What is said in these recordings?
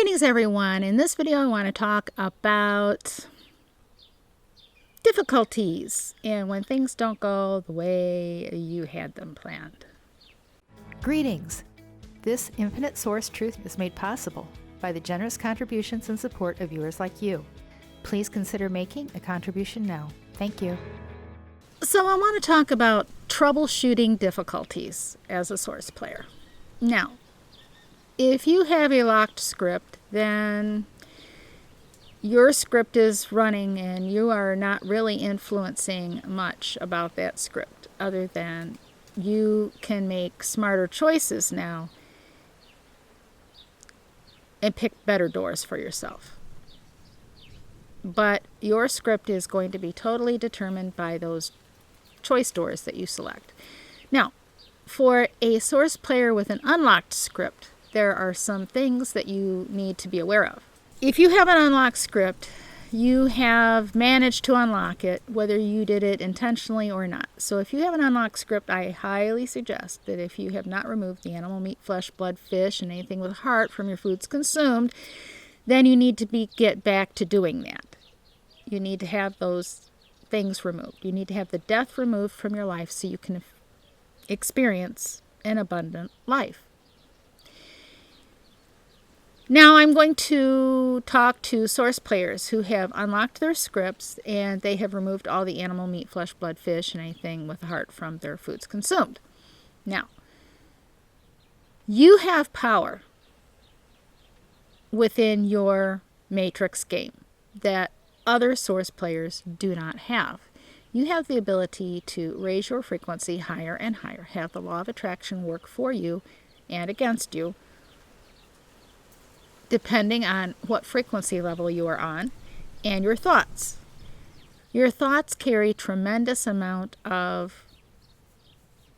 Greetings everyone. In this video I want to talk about difficulties and when things don't go the way you had them planned. Greetings. This infinite source truth is made possible by the generous contributions and support of viewers like you. Please consider making a contribution now. Thank you. So I want to talk about troubleshooting difficulties as a source player. Now, if you have a locked script, then your script is running and you are not really influencing much about that script other than you can make smarter choices now and pick better doors for yourself. But your script is going to be totally determined by those choice doors that you select. Now, for a source player with an unlocked script, there are some things that you need to be aware of. If you have an unlocked script, you have managed to unlock it, whether you did it intentionally or not. So if you have an unlocked script, I highly suggest that if you have not removed the animal, meat, flesh, blood, fish, and anything with heart from your foods consumed, then you need to get back to doing that. You need to have those things removed. You need to have the death removed from your life so you can experience an abundant life. Now I'm going to talk to source players who have unlocked their scripts and they have removed all the animal, meat, flesh, blood, fish, and anything with the heart from their foods consumed. Now, you have power within your matrix game that other source players do not have. You have the ability to raise your frequency higher and higher, have the law of attraction work for you and against you, depending on what frequency level you are on, and your thoughts. Your thoughts carry tremendous amount of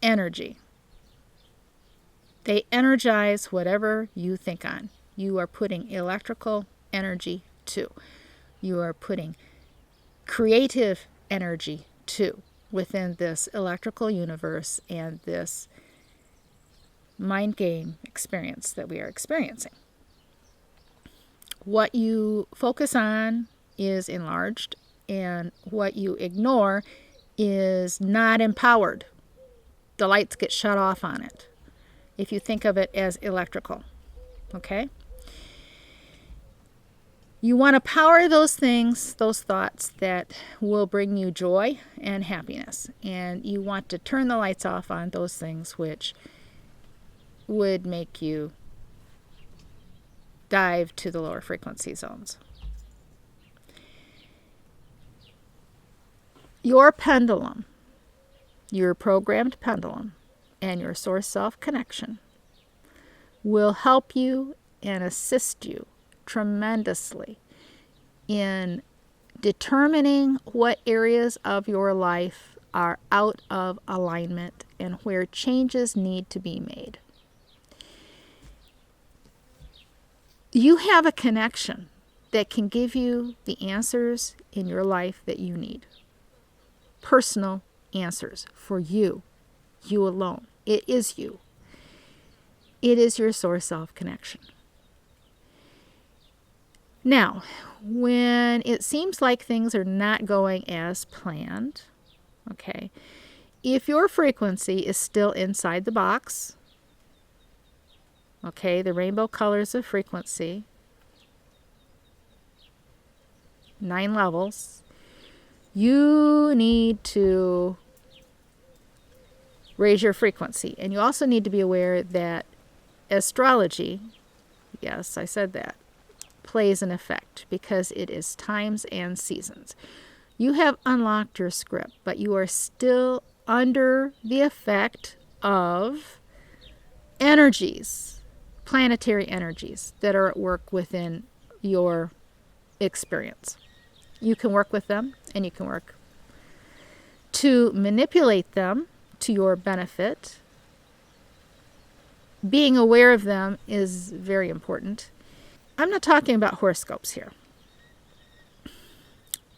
energy. They energize whatever you think on. You are putting electrical energy too. You are putting creative energy too within this electrical universe and this mind game experience that we are experiencing. What you focus on is enlarged, and what you ignore is not empowered. The lights get shut off on it, if you think of it as electrical. Okay? You want to power those things, those thoughts that will bring you joy and happiness. And you want to turn the lights off on those things which would make you dive to the lower frequency zones. Your pendulum, your programmed pendulum, and your source self connection will help you and assist you tremendously in determining what areas of your life are out of alignment and where changes need to be made. You have a connection that can give you the answers in your life that you need. Personal answers for you, you alone. It is you. It is your source self connection. Now, when it seems like things are not going as planned, okay, if your frequency is still inside the box, okay, the rainbow colors of frequency, 9 levels, you need to raise your frequency. And you also need to be aware that astrology, yes, I said that, plays an effect because it is times and seasons. You have unlocked your script, but you are still under the effect of energies, planetary energies that are at work within your experience. You can work with them and you can work to manipulate them to your benefit. Being aware of them is very important. I'm not talking about horoscopes here.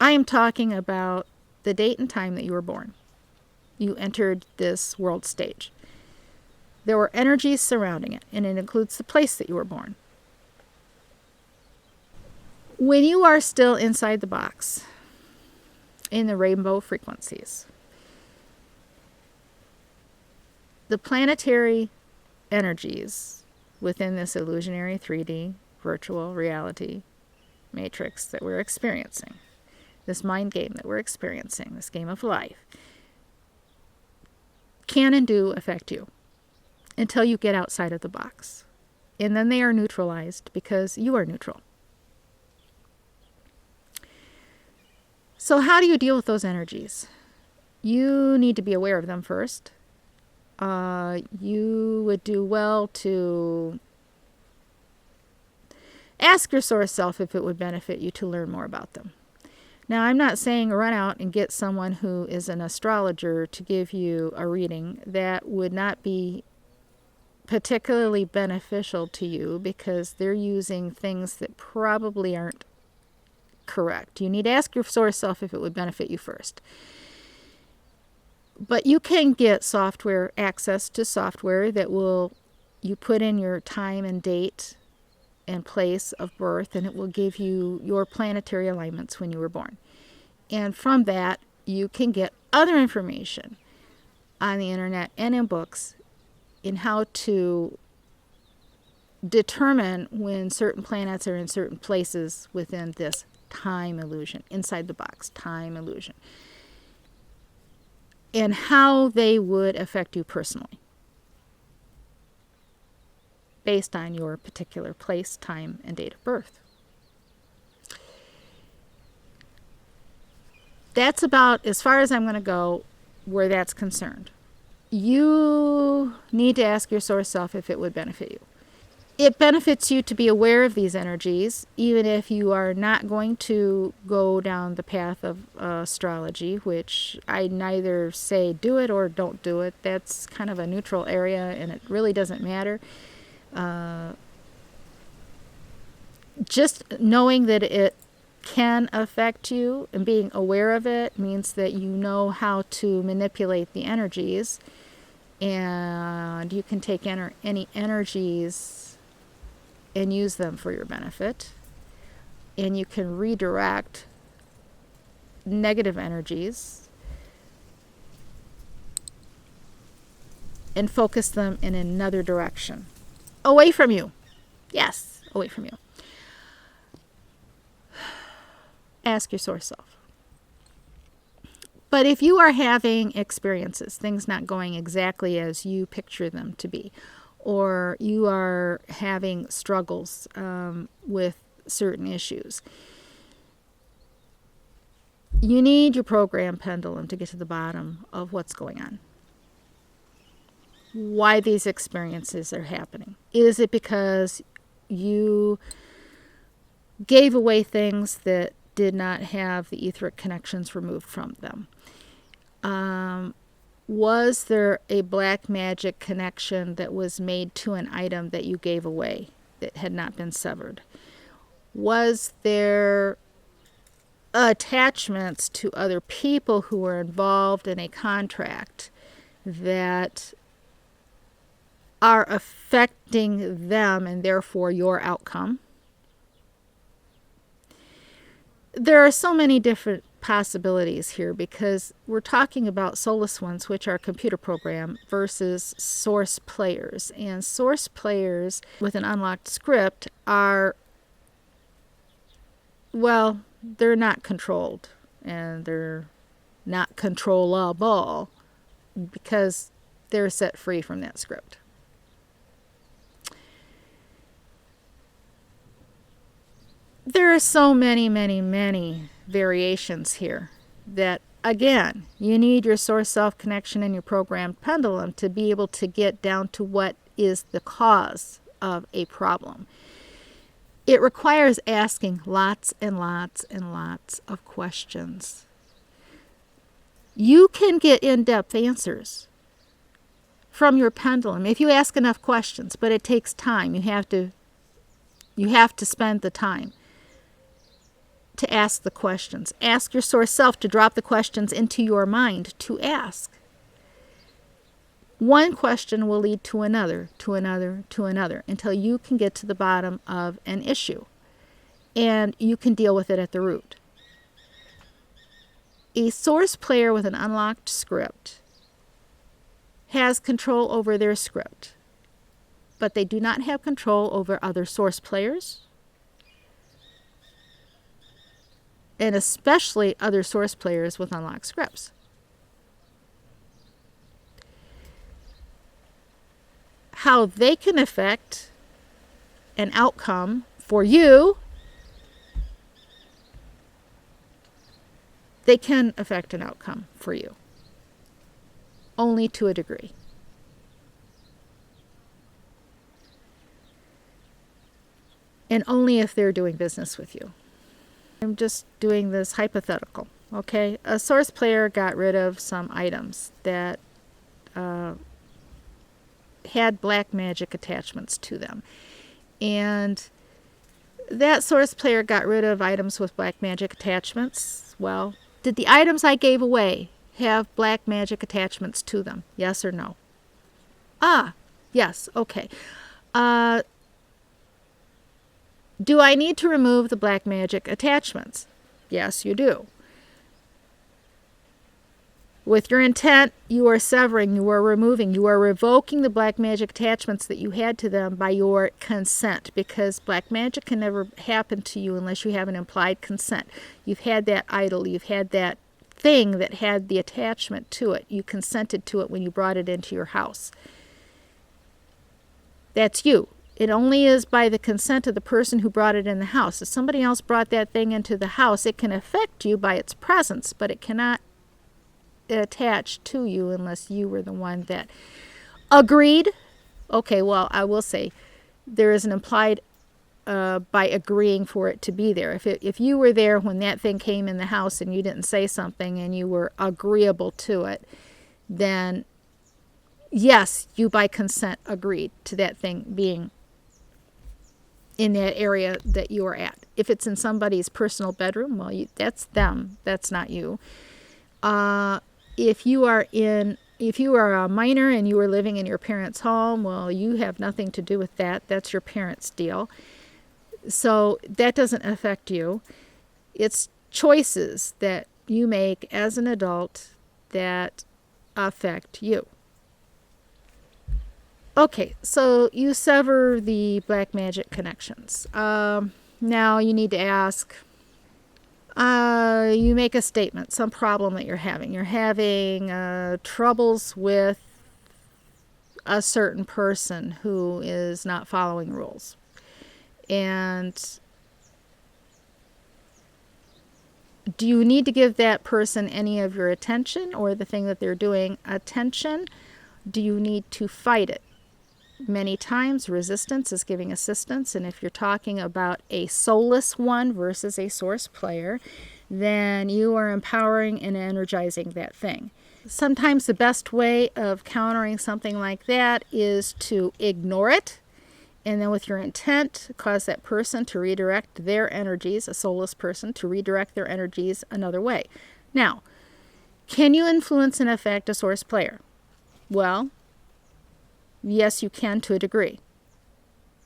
I am talking about the date and time that you were born. You entered this world stage. There were energies surrounding it, and it includes the place that you were born. When you are still inside the box, in the rainbow frequencies, the planetary energies within this illusionary 3D virtual reality matrix that we're experiencing, this mind game that we're experiencing, this game of life, can and do affect you until you get outside of the box. And then they are neutralized because you are neutral. So how do you deal with those energies? You need to be aware of them first. You would do well to ask your source self if it would benefit you to learn more about them. Now, I'm not saying run out and get someone who is an astrologer to give you a reading. That would not be particularly beneficial to you because they're using things that probably aren't correct. You need to ask your source self if it would benefit you first. But you can get software, access to software that will, you put in your time and date and place of birth, and it will give you your planetary alignments when you were born. And from that, you can get other information on the internet and in books in how to determine when certain planets are in certain places within this time illusion, inside the box, time illusion, and how they would affect you personally based on your particular place, time, and date of birth. That's about as far as I'm going to go where that's concerned. You need to ask your source self if it would benefit you. It benefits you to be aware of these energies, even if you are not going to go down the path of astrology, which I neither say do it or don't do it. That's kind of a neutral area, and it really doesn't matter. Just knowing that it can affect you and being aware of it means that you know how to manipulate the energies, and you can take any energies and use them for your benefit, and you can redirect negative energies and focus them in another direction, away from you. Yes, away from you. Ask your source self. But if you are having experiences, things not going exactly as you picture them to be, or you are having struggles with certain issues, you need your program Pendulum to get to the bottom of what's going on. Why these experiences are happening. Is it because you gave away things that did not have the etheric connections removed from them? Was there a black magic connection that was made to an item that you gave away that had not been severed? Was there attachments to other people who were involved in a contract that are affecting them and therefore your outcome? There are so many different possibilities here because we're talking about soulless ones, which are computer program, versus source players. And source players with an unlocked script are, well, they're not controlled and they're not controllable because they're set free from that script. There are so many, many, many variations here that, again, you need your source self connection and your programmed Pendulum to be able to get down to what is the cause of a problem. It requires asking lots and lots and lots of questions. You can get in-depth answers from your Pendulum if you ask enough questions, but it takes time. You have to spend the time to ask the questions. Ask your source self to drop the questions into your mind to ask. One question will lead to another, to another, to another, until you can get to the bottom of an issue. and you can deal with it at the root. A source player with an unlocked script has control over their script, but they do not have control over other source players, and especially other source players with unlocked scripts. How they can affect an outcome for you, they can affect an outcome for you, only to a degree. And only if they're doing business with you. I'm just doing this hypothetical, okay? A source player got rid of some items that had black magic attachments to them. And that source player got rid of items with black magic attachments. Well, did the items I gave away have black magic attachments to them? Yes or no? Yes, okay. Do I need to remove the black magic attachments? Yes, you do. With your intent, you are severing, you are removing, you are revoking the black magic attachments that you had to them by your consent, because black magic can never happen to you unless you have an implied consent. You've had that idol, you've had that thing that had the attachment to it. You consented to it when you brought it into your house. That's you. It only is by the consent of the person who brought it in the house. If somebody else brought that thing into the house, it can affect you by its presence, but it cannot attach to you unless you were the one that agreed. Okay, well, I will say there is an implied by agreeing for it to be there. If you were there when that thing came in the house and you didn't say something and you were agreeable to it, then yes, you by consent agreed to that thing being in that area that you are at. If it's in somebody's personal bedroom, well, that's them. That's not you. If you are a minor and you are living in your parents' home, well, you have nothing to do with that. That's your parents' deal. So that doesn't affect you. It's choices that you make as an adult that affect you. Okay, so you sever the black magic connections. Now you need to ask, you make a statement, some problem that you're having. You're having troubles with a certain person who is not following rules. And do you need to give that person any of your attention, or the thing that they're doing attention? Do you need to fight it? Many times resistance is giving assistance, and if you're talking about a soulless one versus a source player, then you are empowering and energizing that thing. Sometimes the best way of countering something like that is to ignore it, and then with your intent, cause that person to redirect their energies, a soulless person, to redirect their energies another way. Now, can you influence and affect a source player? Well, yes, you can to a degree.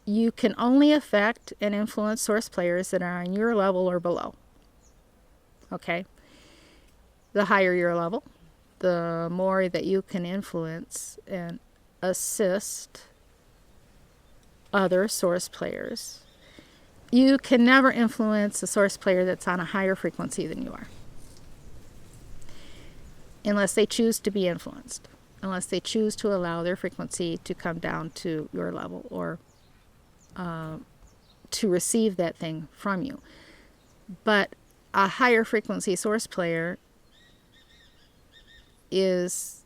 You can only affect and influence source players that are on your level or below. Okay? The higher your level, the more that you can influence and assist other source players. You can never influence a source player that's on a higher frequency than you are, unless they choose to be influenced. Unless they choose to allow their frequency to come down to your level, or to receive that thing from you. But a higher frequency source player that's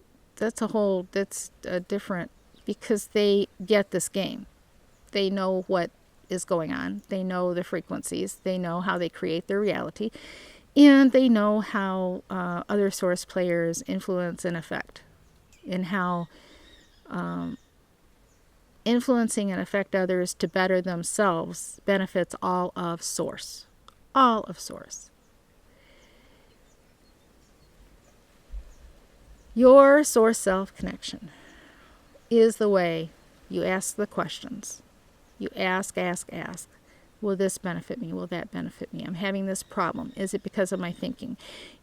a different, because they get this game. They know what is going on. They know the frequencies. They know how they create their reality. And they know how other source players influence and affect, and how influencing and affect others to better themselves benefits all of Source. All of Source. Your Source Self connection is the way you ask the questions. You ask. Will this benefit me? Will that benefit me? I'm having this problem. Is it because of my thinking?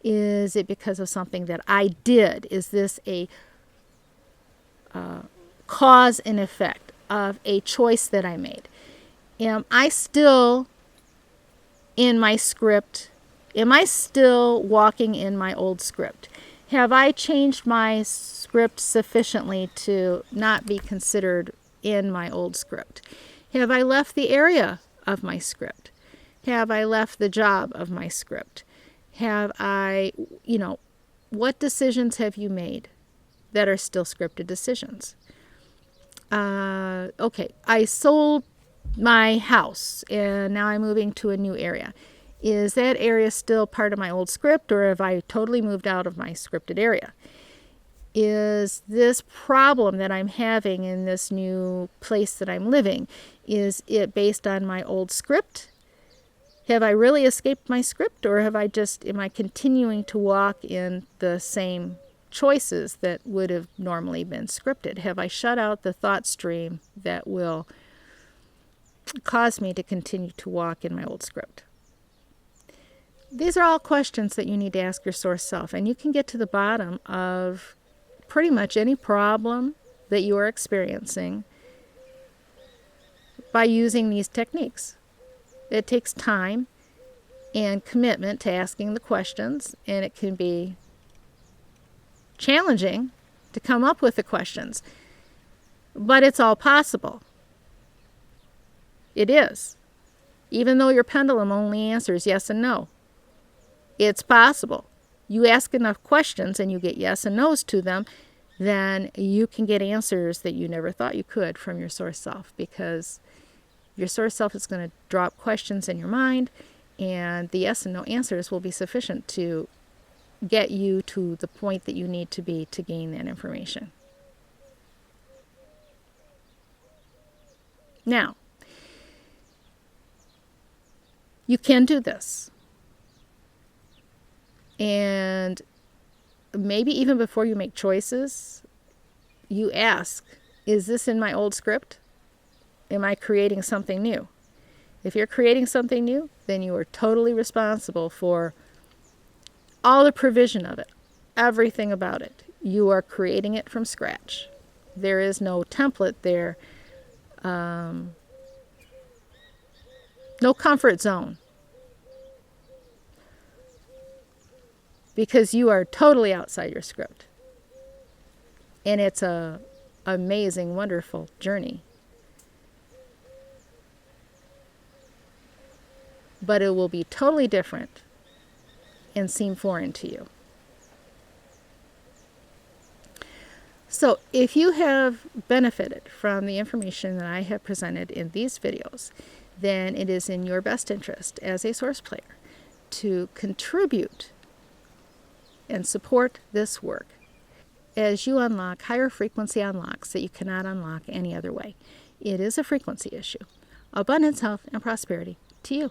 Is it because of something that I did? Is this a cause and effect of a choice that I made? Am I still in my script? Am I still walking in my old script? Have I changed my script sufficiently to not be considered in my old script? Have I left the area of my script? Have I left the job of my script? Have I, what decisions have you made that are still scripted decisions? Okay, I sold my house and now I'm moving to a new area. Is that area still part of my old script, or have I totally moved out of my scripted area? Is this problem that I'm having in this new place that I'm living, is it based on my old script? Have I really escaped my script, or am I continuing to walk in the same choices that would have normally been scripted? Have I shut out the thought stream that will cause me to continue to walk in my old script? These are all questions that you need to ask your source self, and you can get to the bottom of pretty much any problem that you are experiencing by using these techniques. It takes time and commitment to asking the questions, and it can be challenging to come up with the questions, but it's all possible. It is. Even though your pendulum only answers yes and no, it's possible. You ask enough questions and you get yes and no's to them, then you can get answers that you never thought you could from your source self, because your source self is going to drop questions in your mind, and the yes and no answers will be sufficient to get you to the point that you need to be to gain that information. Now, you can do this. And maybe even before you make choices, you ask, is this in my old script? Am I creating something new? If you're creating something new, then you are totally responsible for all the provision of it, everything about it. You are creating it from scratch. There is no template there, no comfort zone, because you are totally outside your script. And it's a amazing, wonderful journey. But it will be totally different and seem foreign to you. So if you have benefited from the information that I have presented in these videos, then it is in your best interest as a source player to contribute and support this work as you unlock higher frequency unlocks that you cannot unlock any other way. It is a frequency issue. Abundance, health, and prosperity to you.